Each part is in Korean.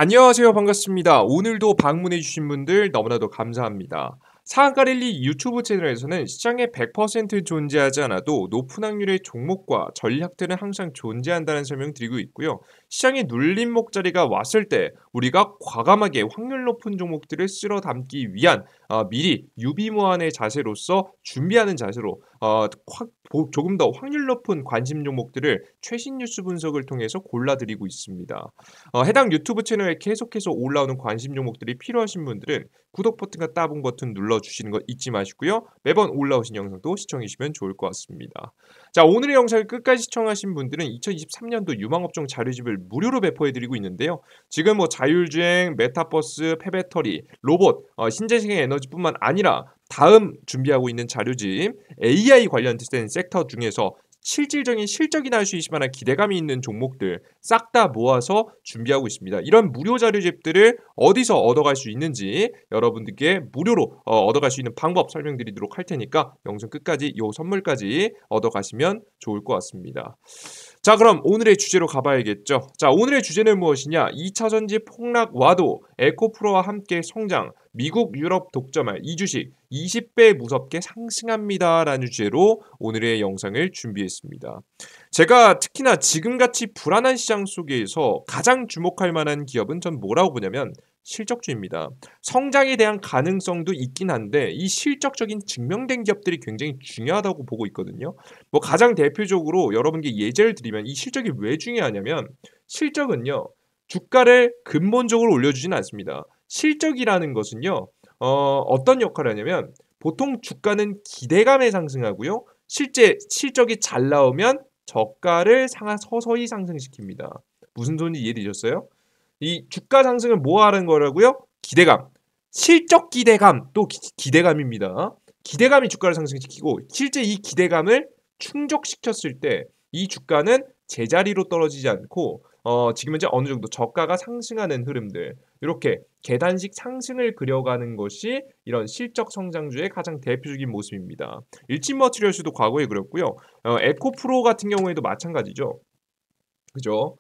안녕하세요. 반갑습니다. 오늘도 방문해 주신 분들 너무나도 감사합니다. 상한가랠리 유튜브 채널에서는 시장에 100% 존재하지 않아도 높은 확률의 종목과 전략들은 항상 존재한다는 설명 드리고 있고요. 시장에 눌림목 자리가 왔을 때 우리가 과감하게 확률 높은 종목들을 쓸어 담기 위한 미리 유비무환의 자세로서 준비하는 자세로 조금 더 확률 높은 관심 종목들을 최신 뉴스 분석을 통해서 골라드리고 있습니다. 해당 유튜브 채널에 계속해서 올라오는 관심 종목들이 필요하신 분들은 구독 버튼과 따봉 버튼 눌러주시는 거 잊지 마시고요. 매번 올라오신 영상도 시청해 주시면 좋을 것 같습니다. 자, 오늘의 영상을 끝까지 시청하신 분들은 2023년도 유망업종 자료집을 무료로 배포해드리고 있는데요. 지금 뭐 자율주행, 메타버스, 폐배터리, 로봇, 신재생 에너지뿐만 아니라 다음 준비하고 있는 자료집 AI 관련된 섹터 중에서 실질적인 실적이 날 수 있을 만한 기대감이 있는 종목들 싹 다 모아서 준비하고 있습니다. 이런 무료 자료집들을 어디서 얻어갈 수 있는지 여러분들께 무료로 얻어갈 수 있는 방법 설명드리도록 할 테니까 영상 끝까지 이 선물까지 얻어가시면 좋을 것 같습니다. 자, 그럼 오늘의 주제로 가봐야겠죠. 자, 오늘의 주제는 무엇이냐? 2차 전지 폭락 와도 에코프로와 함께 성장, 미국, 유럽 독점할 이 주식 20배 무섭게 상승합니다. 라는 주제로 오늘의 영상을 준비했습니다. 제가 특히나 지금같이 불안한 시장 속에서 가장 주목할 만한 기업은 전 뭐라고 보냐면 실적주입니다. 성장에 대한 가능성도 있긴 한데 이 실적적인 증명된 기업들이 굉장히 중요하다고 보고 있거든요. 뭐 가장 대표적으로 여러분께 예제를 드리면 이 실적이 왜 중요하냐면 실적은요. 주가를 근본적으로 올려주진 않습니다. 실적이라는 것은요. 어떤 역할을 하냐면 보통 주가는 기대감에 상승하고요. 실제 실적이 잘 나오면 저가를 서서히 상승시킵니다. 무슨 소리인지 이해되셨어요? 이 주가 상승을 뭐 하는 거라고요? 기대감. 실적 기대감 또 기대감입니다. 기대감이 주가를 상승시키고 실제 이 기대감을 충족시켰을 때 이 주가는 제자리로 떨어지지 않고 지금 현재 어느 정도 저가가 상승하는 흐름들 이렇게 계단식 상승을 그려가는 것이 이런 실적 성장주의 가장 대표적인 모습입니다. 일진머티리얼스도 과거에 그렸고요. 에코프로 같은 경우에도 마찬가지죠. 그죠?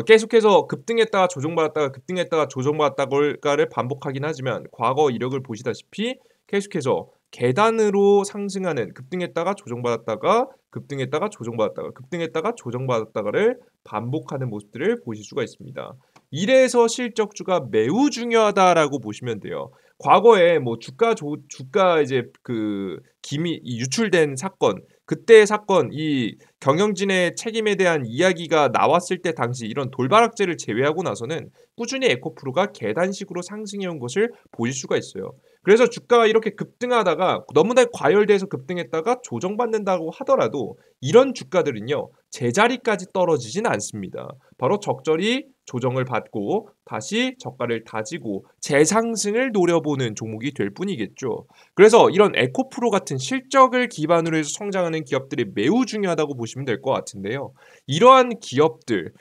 계속해서 급등했다가 조정받았다가 급등했다가 조정받았다가를 반복하긴 하지만 과거 이력을 보시다시피 계속해서 계단으로 상승하는 급등했다가 조정받았다가 급등했다가 조정받았다가 급등했다가 조정받았다가를 반복하는 모습들을 보실 수가 있습니다. 이래서 실적주가 매우 중요하다라고 보시면 돼요. 과거에 뭐 주가 이제 그 기미 유출된 사건 그때 사건 이 경영진의 책임에 대한 이야기가 나왔을 때 당시 이런 돌발악재를 제외하고 나서는 꾸준히 에코프로가 계단식으로 상승해온 것을 보실 수가 있어요. 그래서 주가가 이렇게 급등하다가 너무나 과열돼서 급등했다가 조정받는다고 하더라도 이런 주가들은요. 제자리까지 떨어지진 않습니다. 바로 적절히 조정을 받고 다시 저가를 다지고 재상승을 노려보는 종목이 될 뿐이겠죠. 그래서 이런 에코프로 같은 실적을 기반으로 해서 성장하는 기업들이 매우 중요하다고 보시면 될 것 같은데요. 이러한 기업들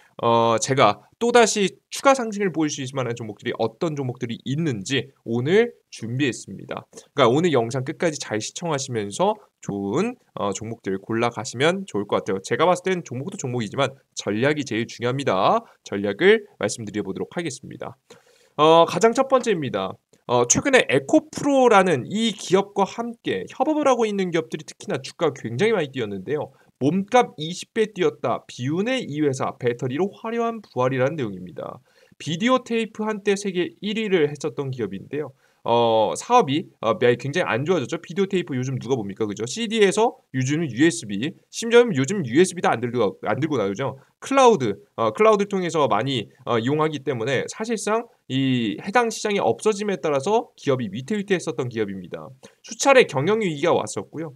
제가 또다시 추가 상승을 보일 수 있을 만한 종목들이 어떤 종목들이 있는지 오늘 준비했습니다. 그러니까 오늘 영상 끝까지 잘 시청하시면서 좋은 종목들 골라가시면 좋을 것 같아요. 제가 봤을 땐 종목도 종목이지만 전략이 제일 중요합니다. 전략을 말씀드려 보도록 하겠습니다. 가장 첫 번째입니다. 최근에 에코프로라는 이 기업과 함께 협업을 하고 있는 기업들이 특히나 주가가 굉장히 많이 뛰었는데요. 몸값 20배 뛰었다. 비운의 이 회사 배터리로 화려한 부활이라는 내용입니다. 비디오 테이프 한때 세계 1위를 했었던 기업인데요. 사업이 굉장히 안 좋아졌죠. 비디오 테이프 요즘 누가 봅니까? 그죠? CD에서 요즘은 USB, 심지어는 요즘 USB도 안 들고 나오죠. 클라우드 통해서 많이 이용하기 때문에 사실상 이 해당 시장이 없어짐에 따라서 기업이 위태위태했었던 기업입니다. 수차례 경영 위기가 왔었고요.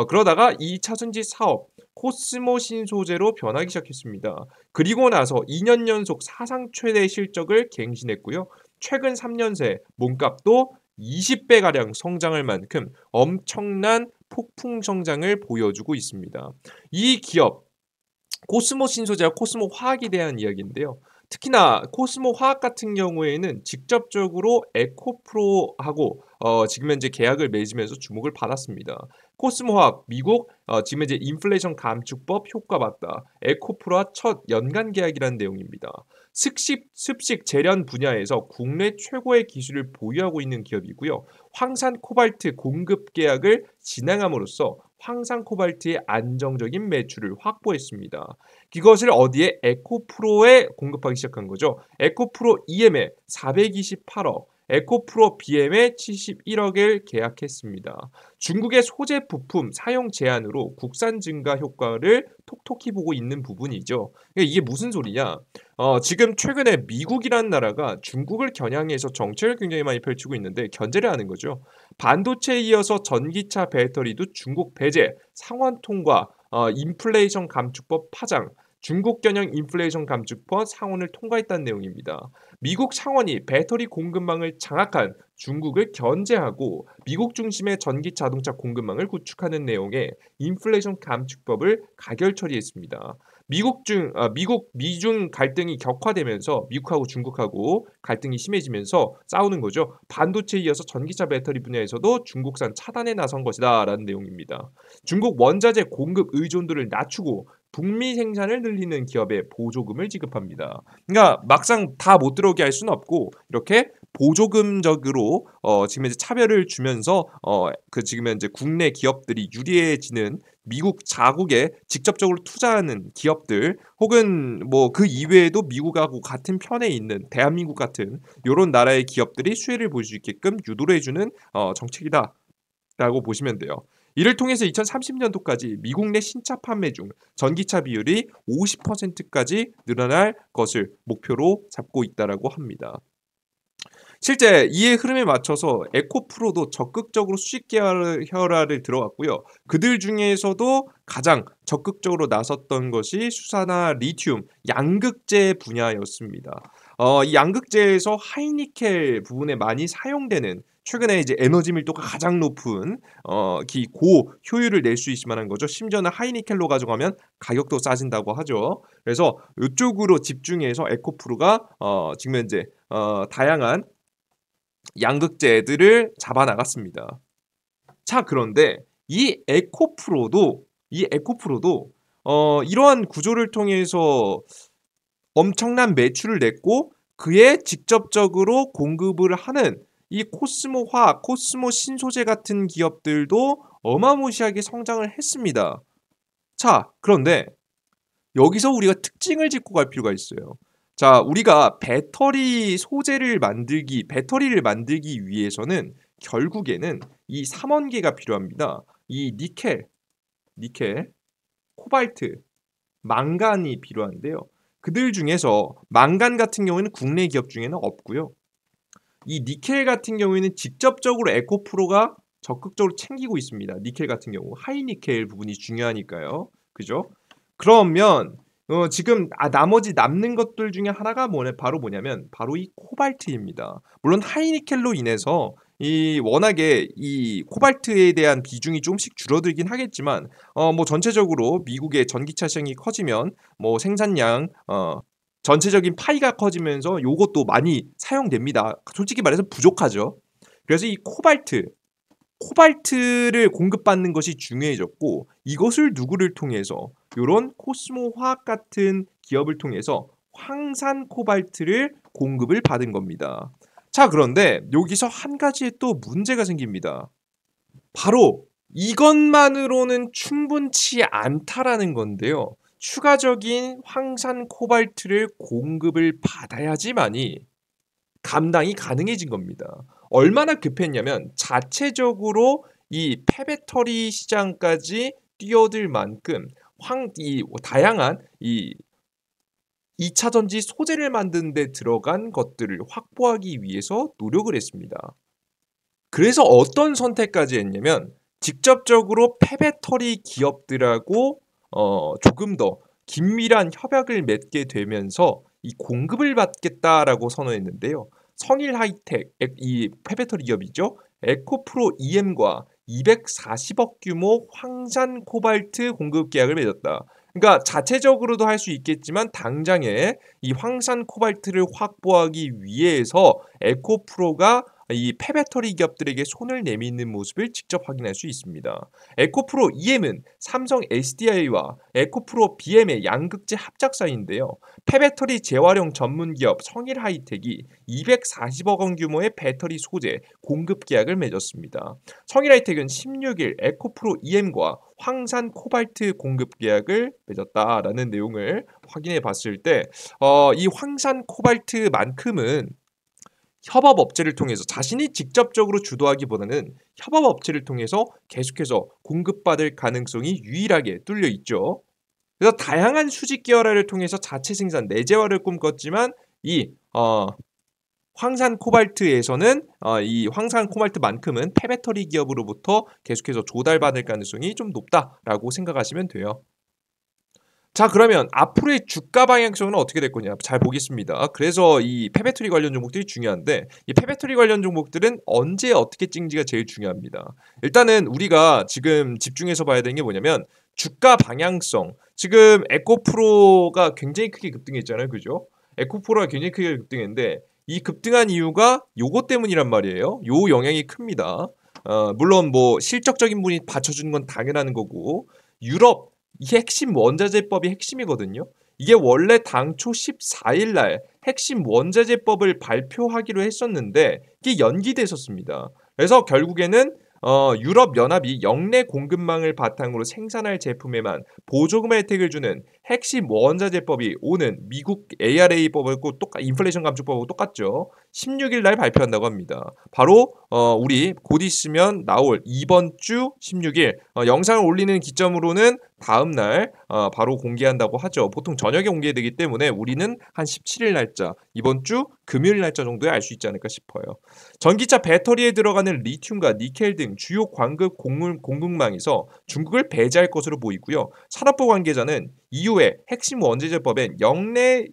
그러다가 2차 전지 사업 코스모 신소재로 변하기 시작했습니다. 그리고 나서 2년 연속 사상 최대 실적을 갱신했고요. 최근 3년 새 몸값도 20배가량 성장할 만큼 엄청난 폭풍 성장을 보여주고 있습니다. 이 기업 코스모 신소재와 코스모 화학에 대한 이야기인데요. 특히나 코스모 화학 같은 경우에는 직접적으로 에코프로하고 지금 현재 계약을 맺으면서 주목을 받았습니다. 코스모 화학 미국 지금 현재 인플레이션 감축법 효과 봤다. 에코프로와 첫 연간 계약이라는 내용입니다. 습식 재련 분야에서 국내 최고의 기술을 보유하고 있는 기업이고요. 황산 코발트 공급 계약을 진행함으로써 황산 코발트의 안정적인 매출을 확보했습니다. 이것을 어디에 에코프로에 공급하기 시작한 거죠. 에코프로 EM에 428억, 에코프로 BM에 71억을 계약했습니다. 중국의 소재 부품 사용 제한으로 국산 증가 효과를 톡톡히 보고 있는 부분이죠. 이게 무슨 소리냐? 지금 최근에 미국이라는 나라가 중국을 겨냥해서 정책을 굉장히 많이 펼치고 있는데 견제를 하는 거죠. 반도체에 이어서 전기차 배터리도 중국 배제, 상원 통과, 인플레이션 감축법 파장, 중국 겨냥 인플레이션 감축법 상원을 통과했다는 내용입니다. 미국 상원이 배터리 공급망을 장악한 중국을 견제하고 미국 중심의 전기 자동차 공급망을 구축하는 내용의 인플레이션 감축법을 가결 처리했습니다. 미중 갈등이 격화되면서 미국하고 중국하고 갈등이 심해지면서 싸우는 거죠. 반도체에 이어서 전기차 배터리 분야에서도 중국산 차단에 나선 것이다라는 내용입니다. 중국 원자재 공급 의존도를 낮추고 북미 생산을 늘리는 기업에 보조금을 지급합니다. 그러니까 막상 다 못 들어오게 할 수는 없고 이렇게 보조금적으로 지금 이제 차별을 주면서 지금 현재 국내 기업들이 유리해지는 미국 자국에 직접적으로 투자하는 기업들 혹은 뭐 그 이외에도 미국하고 같은 편에 있는 대한민국 같은 이런 나라의 기업들이 수혜를 볼 수 있게끔 유도를 해주는 정책이다라고 보시면 돼요. 이를 통해서 2030년도까지 미국 내 신차 판매 중 전기차 비율이 50%까지 늘어날 것을 목표로 잡고 있다라고 합니다. 실제 이의 흐름에 맞춰서 에코프로도 적극적으로 수직 계열화를 들어갔고요. 그들 중에서도 가장 적극적으로 나섰던 것이 수산화 리튬 양극재 분야였습니다. 이 양극재에서 하이니켈 부분에 많이 사용되는 최근에 이제 에너지 밀도가 가장 높은 고 효율을 낼 수 있을 만한 거죠. 심지어는 하이니켈로 가져가면 가격도 싸진다고 하죠. 그래서 이쪽으로 집중해서 에코프로가 지금 현재 다양한 양극재들을 잡아 나갔습니다. 자, 그런데 이 에코프로도 이러한 구조를 통해서 엄청난 매출을 냈고 그에 직접적으로 공급을 하는 이 코스모화학, 코스모 신소재 같은 기업들도 어마무시하게 성장을 했습니다. 자, 그런데 여기서 우리가 특징을 짚고 갈 필요가 있어요. 자, 우리가 배터리를 만들기 위해서는 결국에는 이 삼원계가 필요합니다. 이 니켈, 코발트, 망간이 필요한데요. 그들 중에서 망간 같은 경우에는 국내 기업 중에는 없고요. 이 니켈 같은 경우에는 직접적으로 에코프로가 적극적으로 챙기고 있습니다. 니켈 같은 경우 하이니켈 부분이 중요하니까요. 그죠? 그러면 지금 나머지 남는 것들 중에 하나가 바로 이 코발트입니다. 물론 하이니켈로 인해서 워낙에 이 코발트에 대한 비중이 조금씩 줄어들긴 하겠지만 뭐 전체적으로 미국의 전기차 시장이 커지면 뭐 생산량 전체적인 파이가 커지면서 요것도 많이 사용됩니다. 솔직히 말해서 부족하죠. 그래서 이 코발트를 공급받는 것이 중요해졌고 이것을 누구를 통해서 이런 코스모 화학 같은 기업을 통해서 황산 코발트를 공급을 받은 겁니다. 자, 그런데 여기서 한 가지의 또 문제가 생깁니다. 바로 이것만으로는 충분치 않다라는 건데요. 추가적인 황산 코발트를 공급을 받아야지만이 감당이 가능해진 겁니다. 얼마나 급했냐면 자체적으로 이 폐배터리 시장까지 뛰어들 만큼 다양한 2차 전지 소재를 만드는 데 들어간 것들을 확보하기 위해서 노력을 했습니다. 그래서 어떤 선택까지 했냐면 직접적으로 폐배터리 기업들하고 조금 더 긴밀한 협약을 맺게 되면서 이 공급을 받겠다라고 선언했는데요. 성일 하이텍, 이 폐배터리 기업이죠. 에코프로 EM과 240억 규모 황산 코발트 공급 계약을 맺었다. 그러니까 자체적으로도 할 수 있겠지만 당장에 이 황산 코발트를 확보하기 위해서 에코프로가 이 폐배터리 기업들에게 손을 내미는 모습을 직접 확인할 수 있습니다. 에코프로 EM은 삼성 SDI와 에코프로 BM의 양극재 합작사인데요. 폐배터리 재활용 전문 기업 성일하이텍이 240억 원 규모의 배터리 소재 공급 계약을 맺었습니다. 성일하이텍은 16일 에코프로 EM과 황산 코발트 공급 계약을 맺었다라는 내용을 확인해 봤을 때, 이 황산 코발트만큼은 협업 업체를 통해서 자신이 직접적으로 주도하기보다는 협업 업체를 통해서 계속해서 공급받을 가능성이 유일하게 뚫려 있죠. 그래서 다양한 수직 계열화를 통해서 자체 생산 내재화를 꿈꿨지만 이 황산 코발트에서는 이 황산 코발트만큼은 폐배터리 기업으로부터 계속해서 조달받을 가능성이 좀 높다라고 생각하시면 돼요. 자, 그러면 앞으로의 주가 방향성은 어떻게 될 거냐 잘 보겠습니다. 그래서 이 폐배터리 관련 종목들이 중요한데, 이 폐배터리 관련 종목들은 언제 어떻게 찍는지가 제일 중요합니다. 일단은 우리가 지금 집중해서 봐야 되는 게 뭐냐면 주가 방향성. 지금 에코프로가 굉장히 크게 급등했잖아요, 그죠? 에코프로가 굉장히 크게 급등했는데 이 급등한 이유가 요거 때문이란 말이에요. 요 영향이 큽니다. 물론 뭐 실적적인 분이 받쳐주는 건 당연한 거고, 유럽 이 핵심 원자재법이 핵심이거든요. 이게 원래 당초 14일 날 핵심 원자재법을 발표하기로 했었는데 이게 연기됐었습니다. 그래서 결국에는 유럽 연합이 역내 공급망을 바탕으로 생산할 제품에만 보조금 혜택을 주는 핵심 원자재법이 오는 미국 ARA법하고 인플레이션 감축법하고 똑같죠. 16일 날 발표한다고 합니다. 바로 우리 곧 있으면 나올 이번 주 16일 영상을 올리는 기점으로는 다음 날 바로 공개한다고 하죠. 보통 저녁에 공개되기 때문에 우리는 한 17일 날짜, 이번 주 금요일 날짜 정도에 알 수 있지 않을까 싶어요. 전기차 배터리에 들어가는 리튬과 니켈 등 주요 광급 공급망에서 중국을 배제할 것으로 보이고요. 산업부 관계자는 이후에 핵심 원자재법엔 역내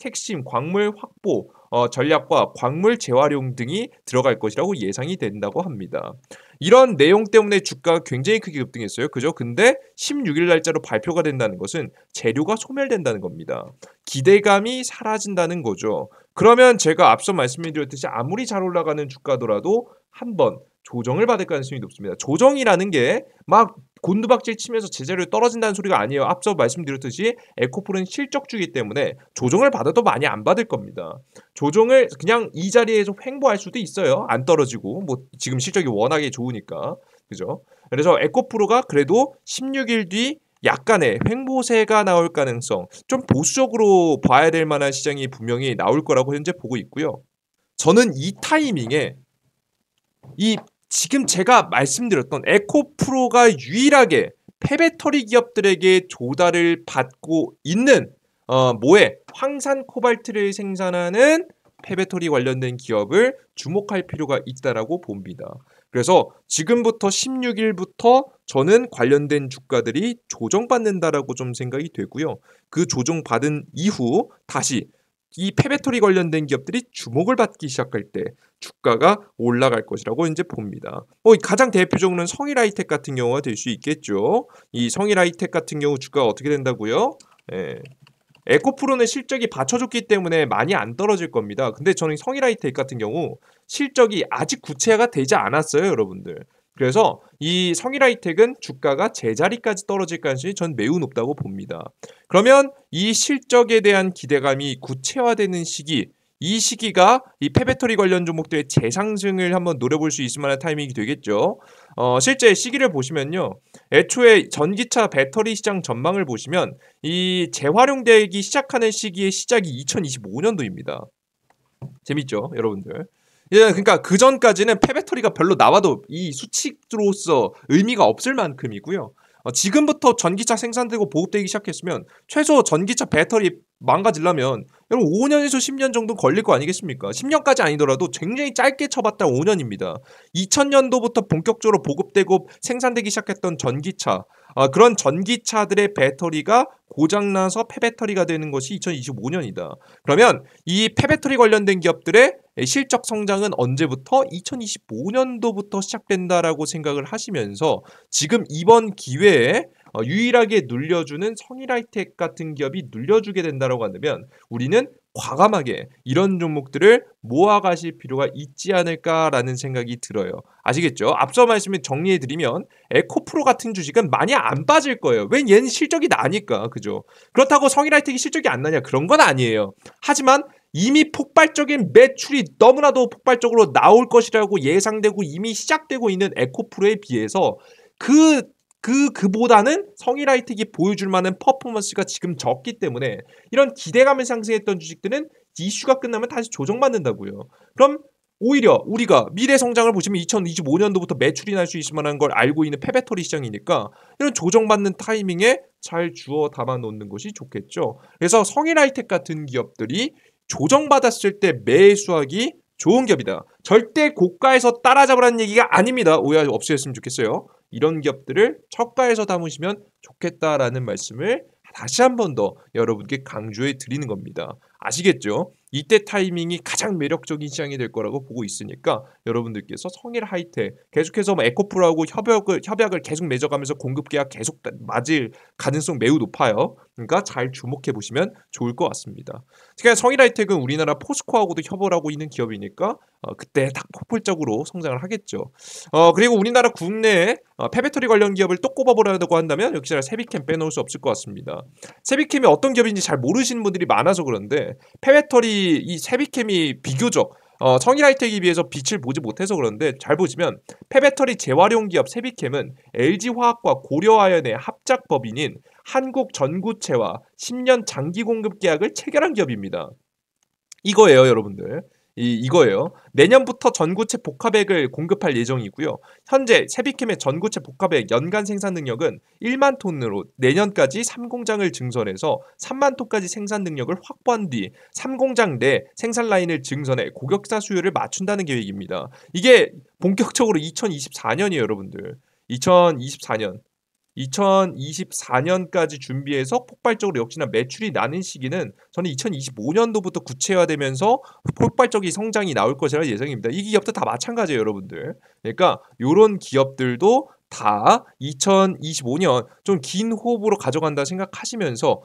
핵심 광물 확보 전략과 광물 재활용 등이 들어갈 것이라고 예상이 된다고 합니다. 이런 내용 때문에 주가가 굉장히 크게 급등했어요. 그죠? 근데 16일 날짜로 발표가 된다는 것은 재료가 소멸된다는 겁니다. 기대감이 사라진다는 거죠. 그러면 제가 앞서 말씀드렸듯이 아무리 잘 올라가는 주가더라도 한번 조정을 받을 가능성이 높습니다. 조정이라는 게 막 곤두박질 치면서 제자리로 떨어진다는 소리가 아니에요. 앞서 말씀드렸듯이 에코프로는 실적주기 때문에 조정을 받아도 많이 안 받을 겁니다. 조정을 그냥 이 자리에서 횡보할 수도 있어요. 안 떨어지고 뭐 지금 실적이 워낙에 좋으니까. 그죠? 그래서 에코프로가 그래도 16일 뒤 약간의 횡보세가 나올 가능성, 좀 보수적으로 봐야 될 만한 시장이 분명히 나올 거라고 현재 보고 있고요. 저는 이 타이밍에 이 지금 제가 말씀드렸던 에코프로가 유일하게 폐배터리 기업들에게 조달을 받고 있는 뭐에 황산 코발트를 생산하는 폐배터리 관련된 기업을 주목할 필요가 있다라고 봅니다. 그래서 지금부터 16일부터 저는 관련된 주가들이 조정받는다라고 좀 생각이 되고요. 그 조정받은 이후 다시 이 폐배터리 관련된 기업들이 주목을 받기 시작할 때 주가가 올라갈 것이라고 이제 봅니다. 가장 대표적으로는 성일하이텍 같은 경우가 될 수 있겠죠. 이 성일하이텍 같은 경우 주가가 어떻게 된다고요? 에코프로는 실적이 받쳐줬기 때문에 많이 안 떨어질 겁니다. 근데 저는 성일하이텍 같은 경우 실적이 아직 구체화가 되지 않았어요, 여러분들. 그래서 이 성일하이텍은 주가가 제자리까지 떨어질 가능성이 전 매우 높다고 봅니다. 그러면 이 실적에 대한 기대감이 구체화되는 시기, 이 시기가 이 폐배터리 관련 종목들의 재상승을 한번 노려볼 수 있을 만한 타이밍이 되겠죠. 실제 시기를 보시면요. 애초에 전기차 배터리 시장 전망을 보시면 이 재활용되기 시작하는 시기의 시작이 2025년도입니다. 재밌죠, 여러분들? 예, 그러니까 그 전까지는 폐배터리가 별로 나와도 이 수치로서 의미가 없을 만큼이고요. 지금부터 전기차 생산되고 보급되기 시작했으면 최소 전기차 배터리 망가지려면 여러분 5년에서 10년 정도 걸릴 거 아니겠습니까? 10년까지 아니더라도 굉장히 짧게 쳐봤다 5년입니다. 2000년도부터 본격적으로 보급되고 생산되기 시작했던 전기차, 그런 전기차들의 배터리가 고장나서 폐배터리가 되는 것이 2025년이다. 그러면 이 폐배터리 관련된 기업들의 실적 성장은 언제부터? 2025년도부터 시작된다라고 생각을 하시면서 지금 이번 기회에 유일하게 눌려주는 성일하이텍 같은 기업이 눌려주게 된다라고 한다면 우리는 과감하게 이런 종목들을 모아가실 필요가 있지 않을까라는 생각이 들어요. 아시겠죠? 앞서 말씀을 정리해드리면 에코프로 같은 주식은 많이 안 빠질 거예요. 왜 얘는 실적이 나니까. 그죠? 그렇다고 성일하이텍이 실적이 안 나냐? 그런 건 아니에요. 하지만 이미 폭발적인 매출이 너무나도 폭발적으로 나올 것이라고 예상되고 이미 시작되고 있는 에코프로에 비해서 그보다는 성일하이텍이 보여줄 만한 퍼포먼스가 지금 적기 때문에 이런 기대감을 상승했던 주식들은 이슈가 끝나면 다시 조정받는다고요. 그럼 오히려 우리가 미래 성장을 보시면 2025년도부터 매출이 날 수 있을 만한 걸 알고 있는 폐배터리 시장이니까 이런 조정받는 타이밍에 잘 주워 담아 놓는 것이 좋겠죠. 그래서 성일하이텍 같은 기업들이 조정받았을 때 매수하기 좋은 기업이다. 절대 고가에서 따라잡으라는 얘기가 아닙니다. 오해 없으셨으면 좋겠어요. 이런 기업들을 저가에서 담으시면 좋겠다라는 말씀을 다시 한 번 더 여러분께 강조해 드리는 겁니다. 아시겠죠? 이때 타이밍이 가장 매력적인 시장이 될 거라고 보고 있으니까 여러분들께서 성일하이텍 계속해서 에코프로하고 협약을 계속 맺어가면서 공급 계약 계속 맞을 가능성 매우 높아요. 그러니까 잘 주목해 보시면 좋을 것 같습니다. 그러니까 성일하이텍은 우리나라 포스코하고도 협업을 하고 있는 기업이니까 그때 딱 폭발적으로 성장을 하겠죠. 그리고 우리나라 국내에 폐배터리 관련 기업을 또 꼽아보려고 한다면 역시나 세비캠 빼놓을 수 없을 것 같습니다. 세비캠이 어떤 기업인지 잘 모르시는 분들이 많아서 그런데 폐배터리 이 세비캠이 비교적 성일하이텍에 비해서 빛을 보지 못해서 그런데 잘 보시면 폐배터리 재활용 기업 세비캠은 LG화학과 고려아연의 합작 법인인 한국전구체와 10년 장기 공급 계약을 체결한 기업입니다. 이거예요, 여러분들. 이거예요. 내년부터 전구체 복합액을 공급할 예정이고요. 현재 세비캠의 전구체 복합액 연간 생산 능력은 1만 톤으로 내년까지 3공장을 증설해서 3만 톤까지 생산 능력을 확보한 뒤 3공장 내 생산 라인을 증설해 고객사 수요를 맞춘다는 계획입니다. 이게 본격적으로 2024년이에요, 여러분들. 2024년까지 준비해서 폭발적으로 역시나 매출이 나는 시기는 저는 2025년도부터 구체화되면서 폭발적인 성장이 나올 것이라 예상입니다. 이 기업도 다 마찬가지예요, 여러분들. 그러니까 이런 기업들도 다 2025년 좀 긴 호흡으로 가져간다 생각하시면서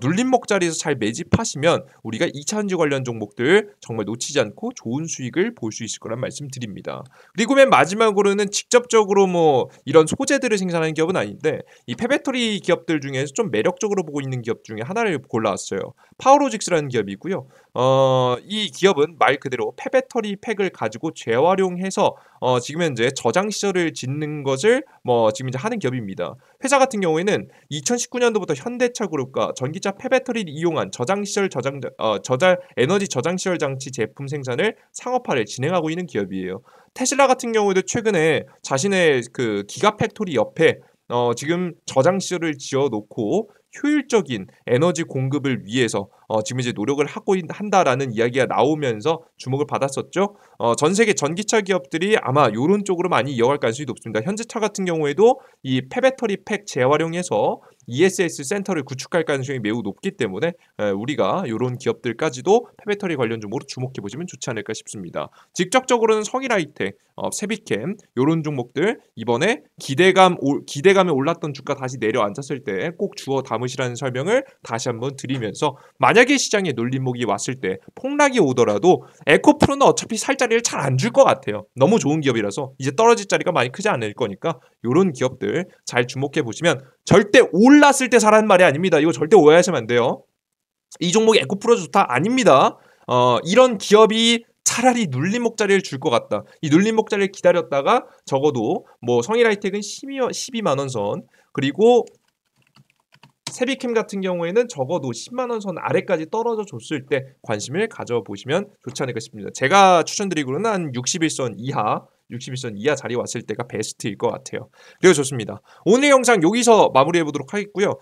눌림 먹자리에서 잘 매집하시면 우리가 2차전지 관련 종목들 정말 놓치지 않고 좋은 수익을 볼 수 있을 거란 말씀 드립니다. 그리고 맨 마지막으로는 직접적으로 뭐 이런 소재들을 생산하는 기업은 아닌데 이 폐배터리 기업들 중에서 좀 매력적으로 보고 있는 기업 중에 하나를 골라왔어요. 파워로직스라는 기업이고요. 이 기업은 말 그대로 폐배터리 팩을 가지고 재활용해서 지금 현재 저장 시설을 짓는 것을 지금 이제 하는 기업입니다. 회사 같은 경우에는 2019년도부터 현대차 그룹과 전기차 폐배터리를 이용한 에너지 저장 시설 장치 제품 생산을 상업화를 진행하고 있는 기업이에요. 테슬라 같은 경우에도 최근에 자신의 그 기가 팩토리 옆에 지금 저장 시설을 지어 놓고 효율적인 에너지 공급을 위해서 지금 이제 노력을 하고 한다라는 이야기가 나오면서 주목을 받았었죠. 전 세계 전기차 기업들이 아마 이런 쪽으로 많이 이어갈 가능성이 높습니다. 현대차 같은 경우에도 이 폐배터리 팩 재활용해서 ESS 센터를 구축할 가능성이 매우 높기 때문에 우리가 이런 기업들까지도 폐배터리 관련 종목으로 주목해 보시면 좋지 않을까 싶습니다. 직접적으로는 성일하이텍, 세비캠 이런 종목들 이번에 기대감에 올랐던 주가 다시 내려앉았을 때 꼭 주워 담으시라는 설명을 다시 한번 드리면서 만약에 시장에 눌림목이 왔을 때 폭락이 오더라도 에코프로는 어차피 살 자리를 잘 안 줄 것 같아요. 너무 좋은 기업이라서 이제 떨어질 자리가 많이 크지 않을 거니까 이런 기업들 잘 주목해 보시면 절대 올랐을 때 사라는 말이 아닙니다. 이거 절대 오해하시면 안 돼요. 이 종목이 에코프로 좋다? 아닙니다. 이런 기업이 차라리 눌림목 자리를 줄 것 같다. 이 눌림목 자리를 기다렸다가 적어도 성일하이텍은 12만 원 선 그리고 세비캠 같은 경우에는 적어도 10만 원 선 아래까지 떨어져 줬을 때 관심을 가져보시면 좋지 않을까 싶습니다. 제가 추천드리고는 한 61선 이하 자리 왔을 때가 베스트일 것 같아요. 그리고 좋습니다. 오늘 영상 여기서 마무리해보도록 하겠고요.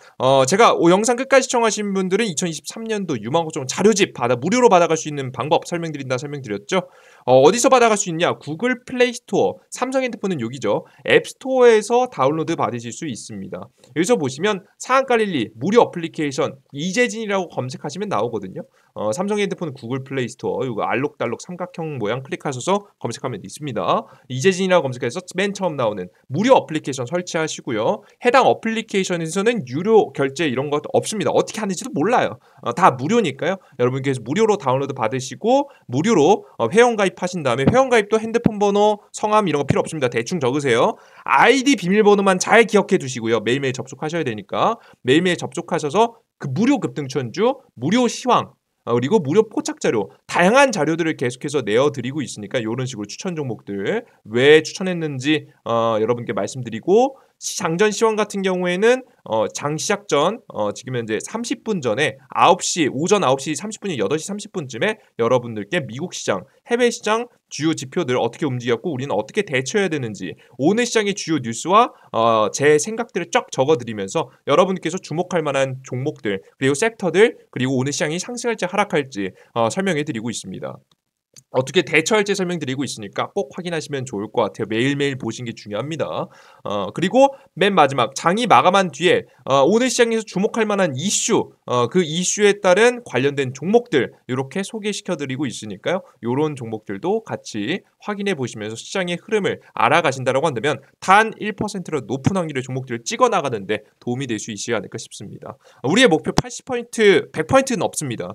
제가 영상 끝까지 시청하신 분들은 2023년도 유망고점 자료집 무료로 받아갈 수 있는 방법 설명드렸죠. 어디서 받아갈 수 있냐? 구글 플레이 스토어, 삼성 핸드폰은 여기죠. 앱 스토어에서 다운로드 받으실 수 있습니다. 여기서 보시면 상한가 릴리 무료 어플리케이션 이재진이라고 검색하시면 나오거든요. 삼성 핸드폰 구글 플레이 스토어 이거 알록달록 삼각형 모양 클릭하셔서 검색하면 있습니다. 이재진이라고 검색해서 맨 처음 나오는 무료 어플리케이션 설치하시고요. 해당 어플리케이션에서는 유료 결제 이런 것 없습니다. 어떻게 하는지도 몰라요. 다 무료니까요. 여러분께서 무료로 다운로드 받으시고 무료로 회원 가입하신 다음에 회원 가입도 핸드폰 번호, 성함 이런 거 필요 없습니다. 대충 적으세요. 아이디 비밀번호만 잘 기억해 두시고요. 매일매일 접속하셔야 되니까 매일매일 접속하셔서 그 무료 급등천주, 무료 시황 그리고 무료 포착 자료, 다양한 자료들을 계속해서 내어드리고 있으니까 이런 식으로 추천 종목들 왜 추천했는지 여러분께 말씀드리고 장전 시황 같은 경우에는 장 시작 전 지금 현재 30분 전에 9시 오전 9시 30분이 8시 30분쯤에 여러분들께 미국 시장, 해외 시장 주요 지표들 어떻게 움직였고 우리는 어떻게 대처해야 되는지 오늘 시장의 주요 뉴스와 제 생각들을 쫙 적어드리면서 여러분께서 주목할 만한 종목들 그리고 섹터들 그리고 오늘 시장이 상승할지 하락할지 설명해드리고 있습니다. 어떻게 대처할지 설명드리고 있으니까 꼭 확인하시면 좋을 것 같아요. 매일매일 보시는 게 중요합니다. 그리고 맨 마지막 장이 마감한 뒤에 오늘 시장에서 주목할 만한 이슈, 그 이슈에 따른 관련된 종목들 이렇게 소개시켜드리고 있으니까요. 이런 종목들도 같이 확인해 보시면서 시장의 흐름을 알아가신다고 한다면 단 1%로 높은 확률의 종목들을 찍어 나가는데 도움이 될 수 있지 않을까 싶습니다. 우리의 목표 80포인트, 100포인트는 없습니다.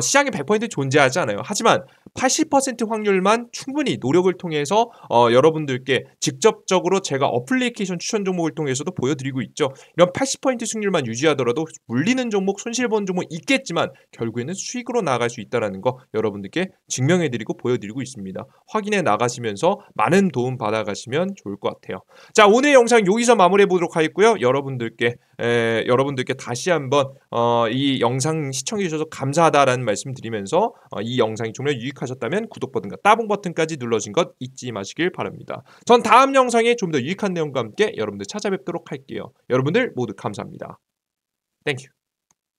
시장에 100% 존재하지 않아요. 하지만 80% 확률만 충분히 노력을 통해서 여러분들께 직접적으로 제가 어플리케이션 추천 종목을 통해서도 보여드리고 있죠. 이런 80% 승률만 유지하더라도 물리는 종목, 손실보는 종목 있겠지만 결국에는 수익으로 나갈 수 있다는 거 여러분들께 증명해드리고 보여드리고 있습니다. 확인해 나가시면서 많은 도움 받아가시면 좋을 것 같아요. 자, 오늘 영상 여기서 마무리해 보도록 하겠고요. 여러분들께 다시 한번 이 영상 시청해 주셔서 감사하다라는 말씀 드리면서 이 영상이 정말 유익하셨다면 구독 버튼과 따봉 버튼까지 눌러주신 것 잊지 마시길 바랍니다. 전 다음 영상에 좀 더 유익한 내용과 함께 여러분들 찾아뵙도록 할게요. 여러분들 모두 감사합니다. 땡큐.